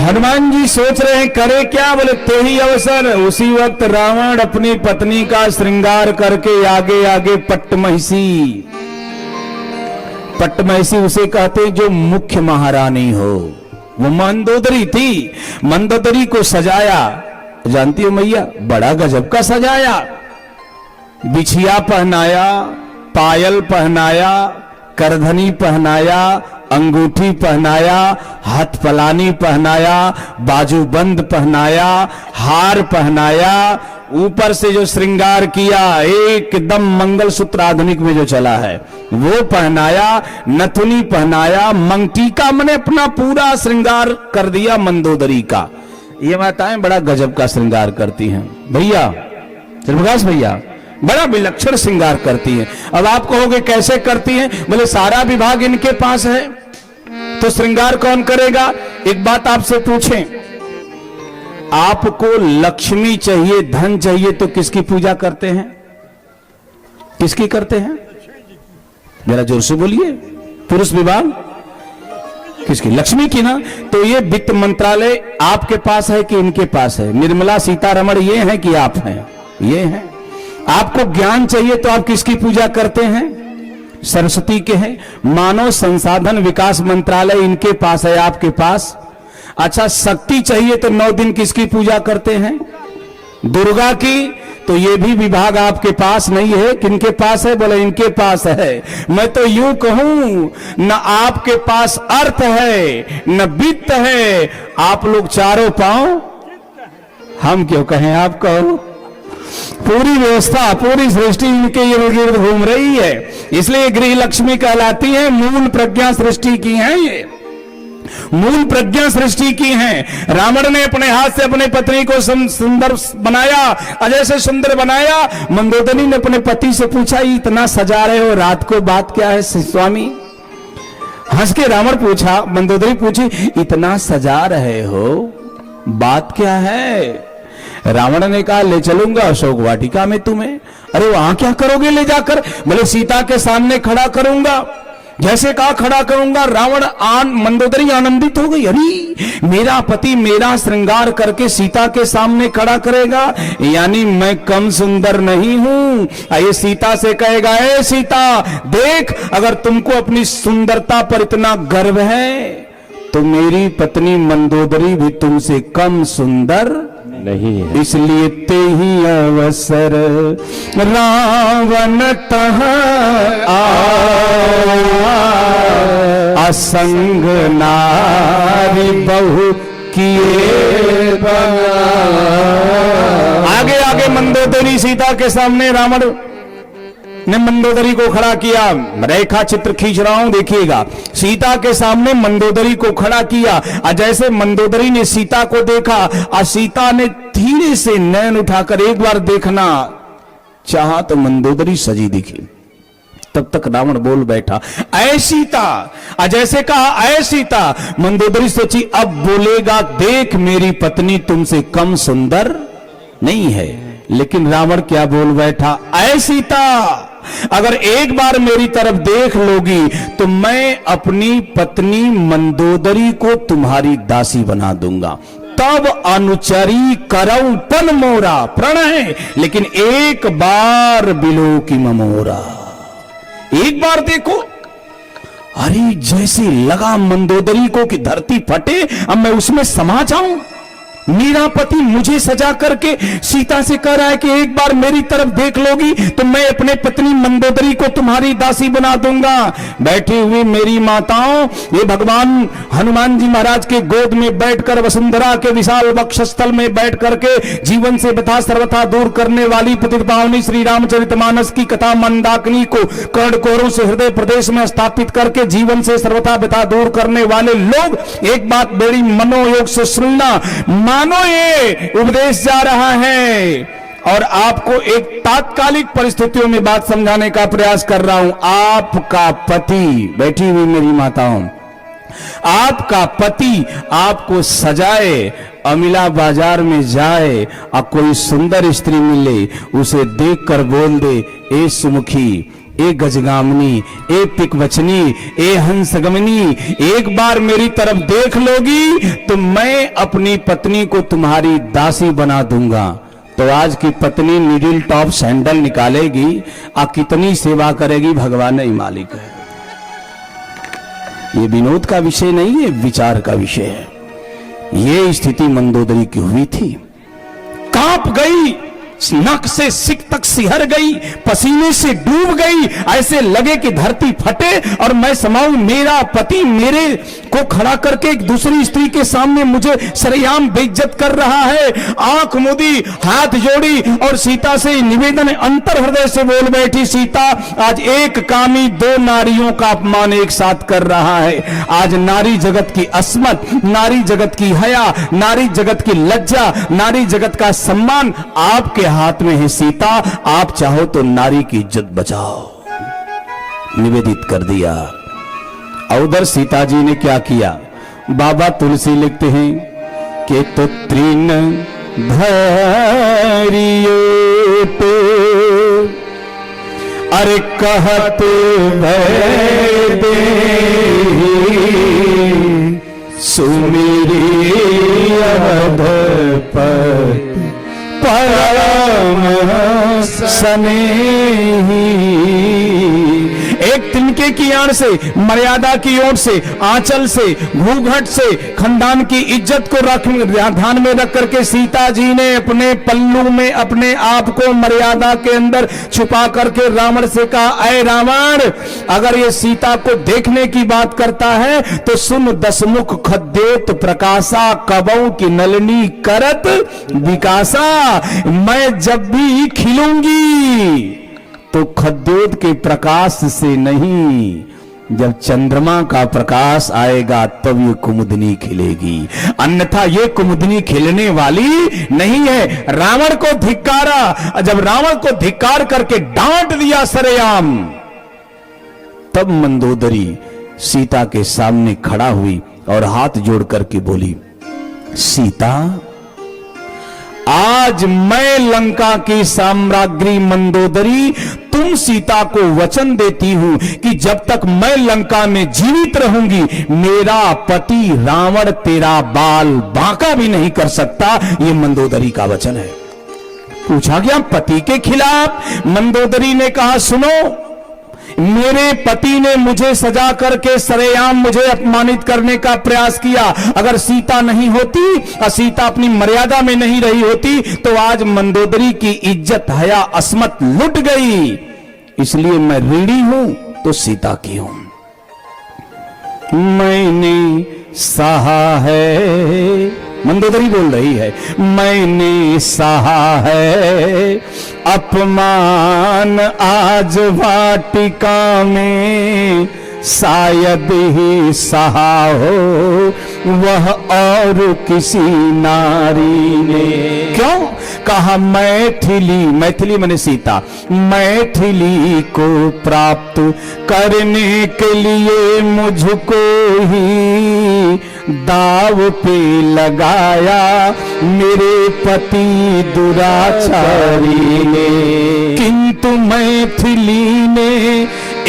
हनुमान जी सोच रहे हैं करे क्या, बोले ते ही अवसर। उसी वक्त रावण अपनी पत्नी का श्रृंगार करके आगे आगे पट्टमहिषी, पट्टमहिषी उसे कहते जो मुख्य महारानी हो, वो मंदोदरी थी, मंदोदरी को सजाया। जानती हो मैया, बड़ा गजब का सजाया, बिछिया पहनाया, पायल पहनाया, करधनी पहनाया, अंगूठी पहनाया, हाथ पलानी पहनाया, बाजूबंद पहनाया, हार पहनाया, ऊपर से जो श्रृंगार किया एकदम मंगलसूत्र आधुनिक में जो चला है वो पहनाया, नथुनी पहनाया, मंगटीका, मैंने अपना पूरा श्रृंगार कर दिया मंदोदरी का। ये माताएं बड़ा गजब का श्रृंगार करती हैं भैया, प्रकाश भैया, बड़ा विलक्षण श्रृंगार करती हैं। अब आप कहोगे कैसे करती हैं, बोले सारा विभाग इनके पास है तो श्रृंगार कौन करेगा। एक बात आपसे पूछें, आपको लक्ष्मी चाहिए, धन चाहिए तो किसकी पूजा करते हैं, किसकी करते हैं, जरा जोर से बोलिए। पुरुष विभाग किसकी, लक्ष्मी की ना। तो ये वित्त मंत्रालय आपके पास है कि इनके पास है, निर्मला सीतारमण ये है कि आप हैं, ये हैं। आपको ज्ञान चाहिए तो आप किसकी पूजा करते हैं, सरस्वती के हैं। मानव संसाधन विकास मंत्रालय इनके पास है, आपके पास। अच्छा, शक्ति चाहिए तो 9 दिन किसकी पूजा करते हैं, दुर्गा की। तो ये भी विभाग आपके पास नहीं है, किनके पास है, बोले इनके पास है। मैं तो यूं कहूं, न आपके पास अर्थ है न वित्त है, आप लोग चारों पांव, हम क्यों कहें, आप कहो। पूरी व्यवस्था, पूरी सृष्टि इनके इर्द गिर्द घूम रही है, इसलिए गृह लक्ष्मी कहलाती है। मूल प्रज्ञा सृष्टि की है, ये मूल प्रज्ञा सृष्टि की है। रावण ने अपने हाथ से अपने पत्नी को सुंदर बनाया, अजय से सुंदर बनाया। मंदोदरी ने अपने पति से पूछा, इतना सजा रहे हो रात को, बात क्या है स्वामी। हंस के रावण पूछा, मंदोदरी पूछी, इतना सजा रहे हो बात क्या है। रावण ने कहा, ले चलूंगा अशोक वाटिका में तुम्हें। अरे वहां क्या करोगे ले जाकर, बोले सीता के सामने खड़ा करूंगा। जैसे कहा खड़ा करूंगा, रावण मंदोदरी आनंदित हो गई, अरे मेरा पति मेरा श्रृंगार करके सीता के सामने खड़ा करेगा, यानी मैं कम सुंदर नहीं हूं। ये सीता से कहेगा, ए सीता देख, अगर तुमको अपनी सुंदरता पर इतना गर्व है तो मेरी पत्नी मंदोदरी भी तुमसे कम सुंदर नहीं है। इसलिए ते ही अवसर रावण तह असंग नारी बहु किए बना। आगे आगे मंदोदरी सीता के सामने रावण ने मंदोदरी को खड़ा किया। रेखा चित्र खींच रहा हूं, देखिएगा। सीता के सामने मंदोदरी को खड़ा किया, और जैसे मंदोदरी ने सीता को देखा, और सीता ने धीरे से नैन उठाकर एक बार देखना चाहा तो मंदोदरी सजी दिखी। तब तक रावण बोल बैठा, ऐ सीता। और जैसे कहा ऐ सीता, मंदोदरी सोची अब बोलेगा, देख मेरी पत्नी तुमसे कम सुंदर नहीं है। लेकिन रावण क्या बोल बैठा, ऐ सीता अगर एक बार मेरी तरफ देख लोगी तो मैं अपनी पत्नी मंदोदरी को तुम्हारी दासी बना दूंगा। तब अनुचरी करऊ पन मोरा प्रणय, लेकिन एक बार बिलो की ममोरा। एक बार देखो। अरे जैसे लगा मंदोदरी को कि धरती फटे, अब मैं उसमें समा जाऊं। मेरा पति मुझे सजा करके सीता से कह रहा है कि एक बार मेरी तरफ देख लोगी तो मैं अपने पत्नी मंदोदरी को तुम्हारी दासी बना दूंगा। बैठी हुई मेरी माताओं, ये भगवान हनुमान जी महाराज के गोद में बैठकर, वसुंधरा के विशाल वक्षस्थल में बैठ करके जीवन से व्यथा सर्वथा दूर करने वाली पतित पावनी श्री रामचरितमानस की कथा मंदाकिनी को कर्णकोरों से हृदय प्रदेश में स्थापित करके जीवन से सर्वथा व्यथा दूर करने वाले लोग, एक बात बड़ी मनोयोग से सुनना। मानो ये उपदेश जा रहा है और आपको एक तात्कालिक परिस्थितियों में बात समझाने का प्रयास कर रहा हूं। आपका पति, बैठी हुई मेरी माताओं, आपका पति आपको सजाए, अमिला बाजार में जाए और कोई सुंदर स्त्री मिले, उसे देखकर बोल दे, ए सुमुखी ए गजगामिनी, ए पिकवचनी, ए हंसगमनी, एक बार मेरी तरफ देख लोगी तो मैं अपनी पत्नी को तुम्हारी दासी बना दूंगा। तो आज की पत्नी नीडल टॉप सैंडल निकालेगी और कितनी सेवा करेगी भगवान ही मालिक है। ये विनोद का विषय नहीं है, विचार का विषय है। ये स्थिति मंदोदरी की हुई थी। कांप गई, नाक से सिक तक सिहर गई, पसीने से डूब गई, ऐसे लगे कि धरती फटे और मैं समाऊं। मेरा पति मेरे को खड़ा करके एक दूसरी स्त्री के सामने मुझे सरेआम बेइज्जत कर रहा है। आंख मूदी, हाथ जोड़ी और सीता से निवेदन अंतर हृदय से बोल बैठी, सीता आज एक कामी दो नारियों का अपमान एक साथ कर रहा है। आज नारी जगत की अस्मत, नारी जगत की हया, नारी जगत की लज्जा, नारी जगत का सम्मान आपके हाथ में है सीता। आप चाहो तो नारी की इज्जत बचाओ, निवेदित कर दिया। और उधर सीता जी ने क्या किया? बाबा तुलसी लिखते हैं कि तो तृण धरियो तो अरे कहत भय दे सुमेरी अवधपति परम स्नेही। एक तिनके की आड़ से, मर्यादा की ओर से, आंचल से, घूंघट से खानदान की इज्जत को ध्यान में रख करके सीता जी ने अपने पल्लू में अपने आप को मर्यादा के अंदर छुपा करके रावण से कहा, ऐ रावण, अगर ये सीता को देखने की बात करता है तो सुन, दसमुख खद्योत प्रकाशा, कबऊ की नलनी करत विकासा। मैं जब भी खिलूंगी तो खद्योत के प्रकाश से नहीं, जब चंद्रमा का प्रकाश आएगा तब ये कुमुदनी खिलेगी, अन्यथा ये कुमुदनी खिलने वाली नहीं है। रावण को धिक्कारा, जब रावण को धिक्कार करके डांट दिया सरेआम, तब मंदोदरी सीता के सामने खड़ा हुई और हाथ जोड़ करके बोली, सीता, आज मैं लंका की साम्राज्ञी मंदोदरी तुम सीता को वचन देती हूं कि जब तक मैं लंका में जीवित रहूंगी मेरा पति रावण तेरा बाल बांका भी नहीं कर सकता। ये मंदोदरी का वचन है। पूछा गया पति के खिलाफ? मंदोदरी ने कहा, सुनो, मेरे पति ने मुझे सजा करके सरेआम मुझे अपमानित करने का प्रयास किया। अगर सीता नहीं होती और सीता अपनी मर्यादा में नहीं रही होती तो आज मंदोदरी की इज्जत, हया, अस्मत लुट गई। इसलिए मैं ऋणी हूं तो सीता की हूं। मैंने सहा है, मंदोदरी बोल रही है, मैंने सहा है अपमान आज वाटिका में, शायद ही सहा हो वह और किसी नारी ने। क्यों? कहा, मैथिली, मैथिली माने सीता, मैथिली को प्राप्त करने के लिए मुझको ही दाव पे लगाया मेरे पति दुराचारी ने। किंतु मैथिली ने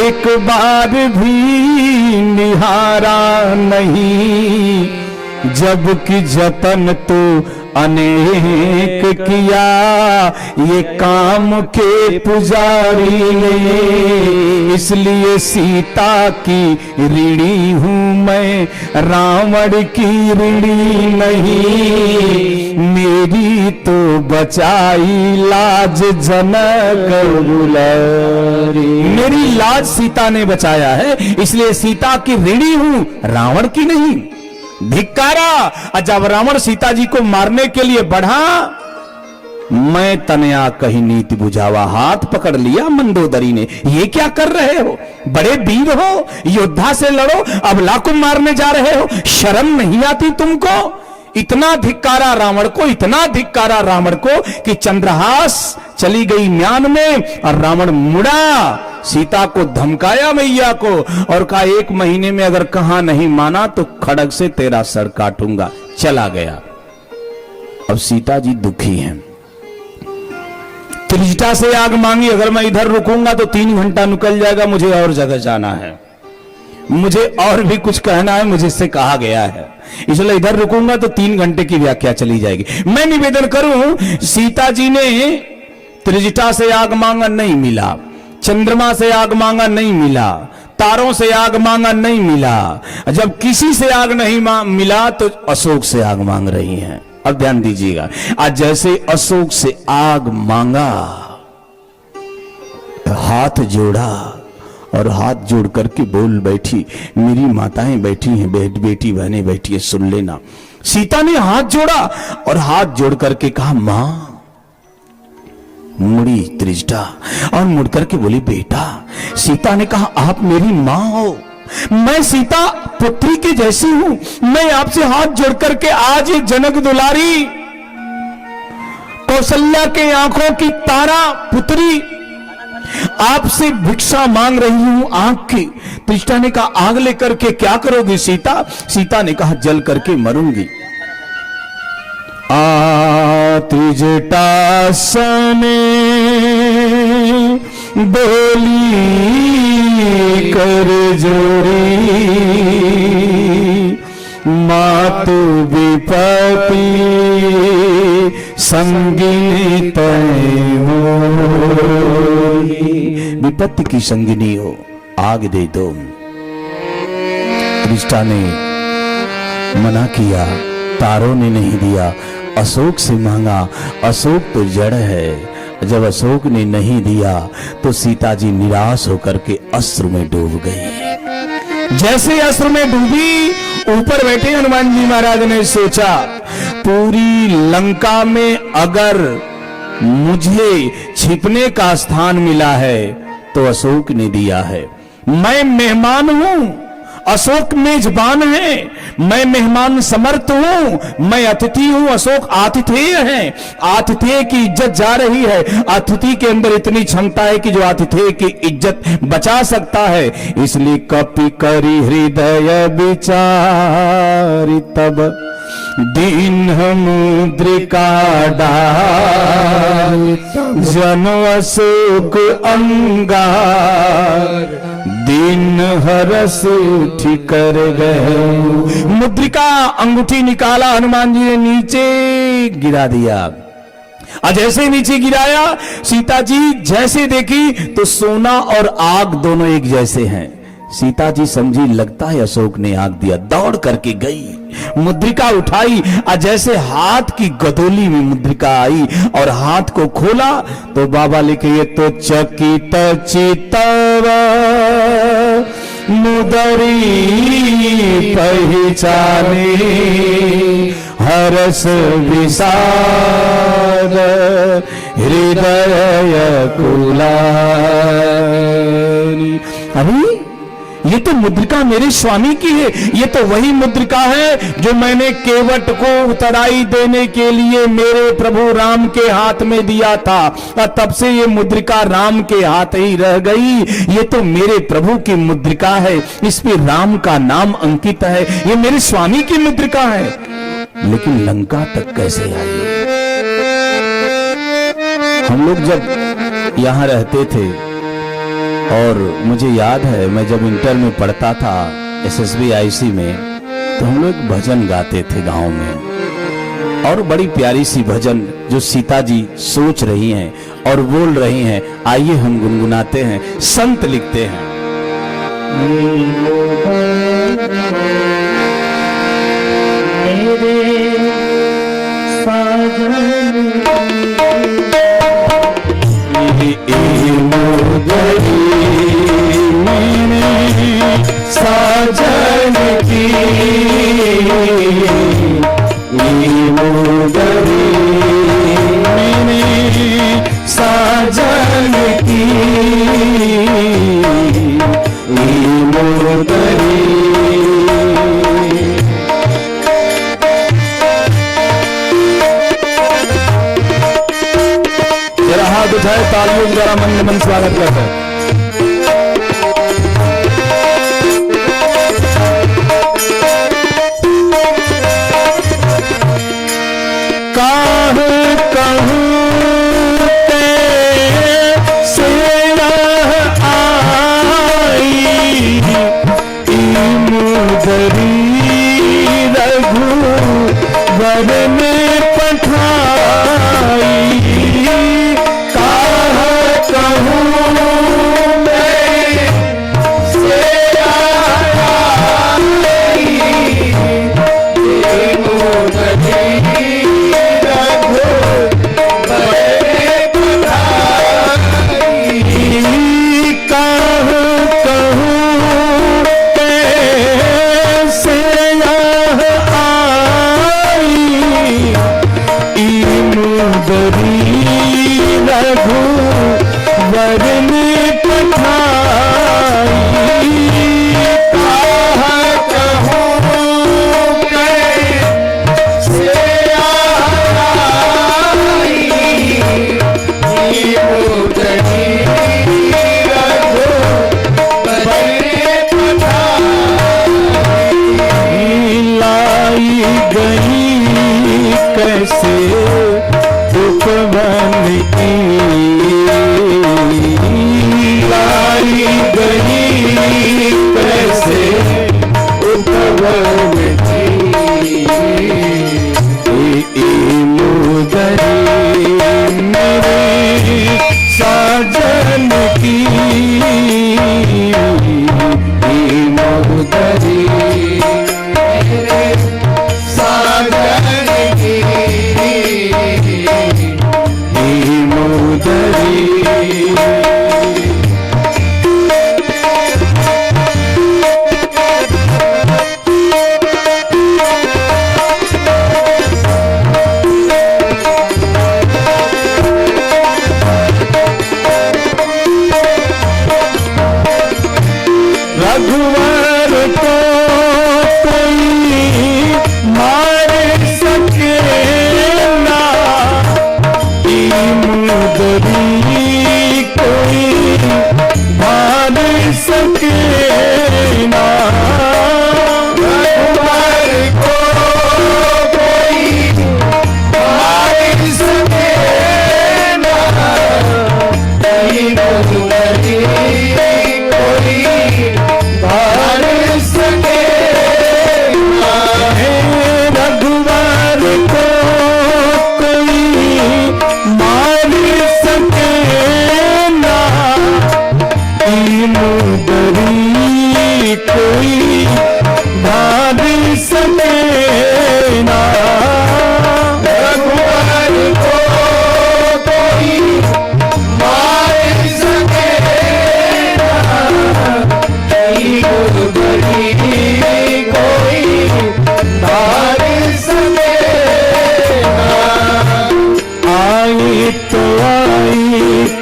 एक बार भी निहारा नहीं, जबकि जतन तो अनेक किया ये काम के पुजारी ने। इसलिए सीता की ऋणी हूं मैं, रावण की ऋणी नहीं। मेरी तो बचाई लाज जनक दुलारी, मेरी लाज सीता ने बचाया है, इसलिए सीता की ऋणी हूं, रावण की नहीं। धिक्कारा। जब रावण सीता जी को मारने के लिए बढ़ा, मैं तनया कहीं नीति बुझावा, हाथ पकड़ लिया मंदोदरी ने। ये क्या कर रहे हो? बड़े वीर हो, योद्धा से लड़ो, अब लाखों मारने जा रहे हो, शर्म नहीं आती तुमको? इतना धिक्कारा रावण को, इतना धिक्कारा रावण को कि चंद्रहास चली गई म्यान में और रावण मुड़ा, सीता को धमकाया मैया को और कहा, 1 महीने में अगर कहा नहीं माना तो खड़ग से तेरा सर काटूंगा। चला गया। अब सीता जी दुखी हैं। त्रिजटा से आग मांगी, अगर मैं इधर रुकूंगा तो 3 घंटा निकल जाएगा, मुझे और जगह जाना है, मुझे और भी कुछ कहना है, मुझे इससे कहा गया है, इसलिए इधर रुकूंगा तो 3 घंटे की व्याख्या चली जाएगी। मैं निवेदन करूं, सीता जी ने त्रिजटा से आग मांगा, नहीं मिला, चंद्रमा से आग मांगा, नहीं मिला, तारों से आग मांगा, नहीं मिला, जब किसी से आग नहीं मिला तो अशोक से आग मांग रही हैं। अब ध्यान दीजिएगा, आज जैसे अशोक से आग मांगा, हाथ जोड़ा और हाथ जोड़ करके बोल बैठी, मेरी माताएं बैठी हैं, बेटी बहनें बैठी है, सुन लेना। सीता ने हाथ जोड़ा और हाथ जोड़ करके कहा, मां। मुड़ी त्रिजटा और मुड़ करके बोली, बेटा। सीता ने कहा, आप मेरी मां हो, मैं सीता पुत्री के जैसी हूं, मैं आपसे हाथ जोड़ करके आज ये जनक दुलारी कौशल्या के आंखों की तारा पुत्री आपसे भिक्षा मांग रही हूं आंख की। त्रिजटा ने कहा, आग लेकर के क्या करोगी सीता? सीता ने कहा, जल करके मरूंगी। त्रिजटा सने बोली कर जोरी, मातु विपत्ति संगिनी तय मोरी। विपत्ति की संगिनी हो, आग दे दो। त्रिजटा ने मना किया, तारों ने नहीं दिया, अशोक से मांगा, अशोक तो जड़ है। जब अशोक ने नहीं दिया तो सीता जी निराश होकर के अश्रु में डूब गई। जैसे अश्रु में डूबी, ऊपर बैठे हनुमान जी महाराज ने सोचा, पूरी लंका में अगर मुझे छिपने का स्थान मिला है तो अशोक ने दिया है। मैं मेहमान हूं, अशोक मेजबान है, मैं मेहमान समर्थ हूं, मैं अतिथि हूं, अशोक आतिथेय है। आतिथेय की इज्जत जा रही है, अतिथि के अंदर इतनी क्षमता है कि जो आतिथेय की इज्जत बचा सकता है। इसलिए कपि करी हृदय विचारि तब दीन मुद्रिका डार, जन अशोक अंगार, दिन हरस उठी कर गए। मुद्रिका अंगूठी निकाला, हनुमान जी ने नीचे गिरा दिया। जैसे नीचे गिराया, सीता जी जैसे देखी तो सोना और आग दोनों एक जैसे हैं। सीता जी समझी, लगता है अशोक ने आग दिया, दौड़ करके गई, मुद्रिका उठाई। जैसे हाथ की गदोली में मुद्रिका आई और हाथ को खोला तो बाबा लिखे, ये तो चकित चितव मुदरी पहचाने, हरस विषाद हृदय कुलानी। अरे ये तो मुद्रिका मेरे स्वामी की है, ये तो वही मुद्रिका है जो मैंने केवट को उतराई देने के लिए मेरे प्रभु राम के हाथ में दिया था, और तब से ये मुद्रिका राम के हाथ ही रह गई। ये तो मेरे प्रभु की मुद्रिका है, इस पे राम का नाम अंकित है, ये मेरे स्वामी की मुद्रिका है। लेकिन लंका तक कैसे आई? हम लोग जब यहां रहते थे, और मुझे याद है मैं जब इंटर में पढ़ता था एसएसबी आईसी में, तो हम लोग भजन गाते थे गांव में, और बड़ी प्यारी सी भजन जो सीता जी सोच रही हैं और बोल रही हैं। आइए हम गुनगुनाते हैं, संत लिखते हैं। साजन की मुदरी, साजन की मुदरी। जरा हाथ उठाए, तालियों जरा मन मन स्वागत करते हैं। कहूं ते वरन पठाई, कहा कहूँ मैं से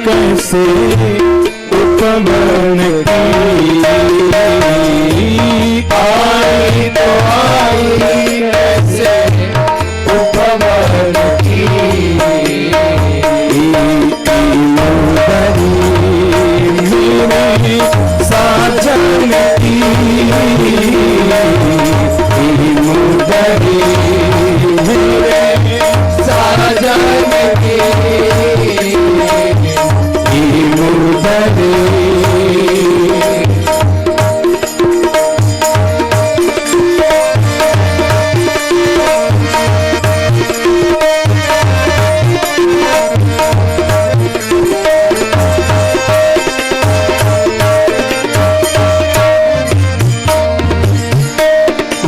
कैसे उपमन की, आई तो आई कैसे उपमन की, मेरे साजन की मुदरी, मेरे साजन की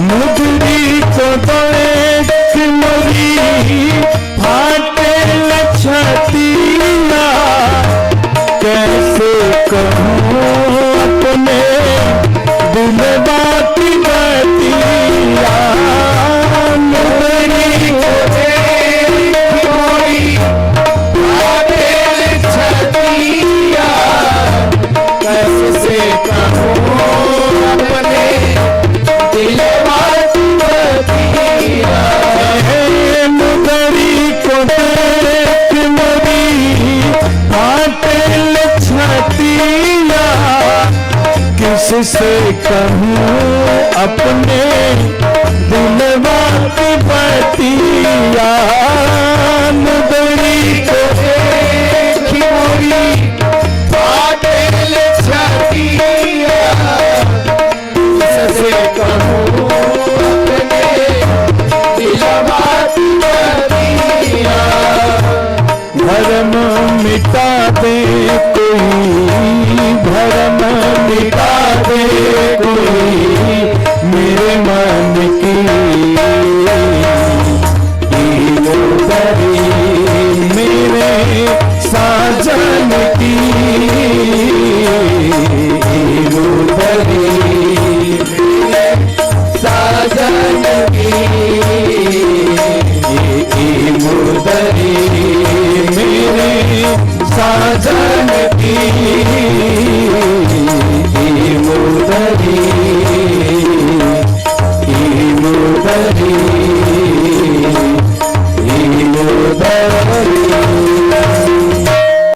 मुदरी को देख मोरी फाटे लछतिया, कैसे कहूँ अपने दिल बाती बतिया, मुदरी को देख मोरी फाटे लछतिया, कैसे कहूँ अपने दिल बाती बतिया, मुदरी को देख मोरी फाटे छतिया, किससे कहूँ अपने दिलवा की बतिया, मुदरी को देख मोरी फाटे छतिया, किससे कहूँ अपने दिलवा कोई भरम मिटा दे कोई मेरे मन की दीनदरी मेरे साजन की दीनदरी।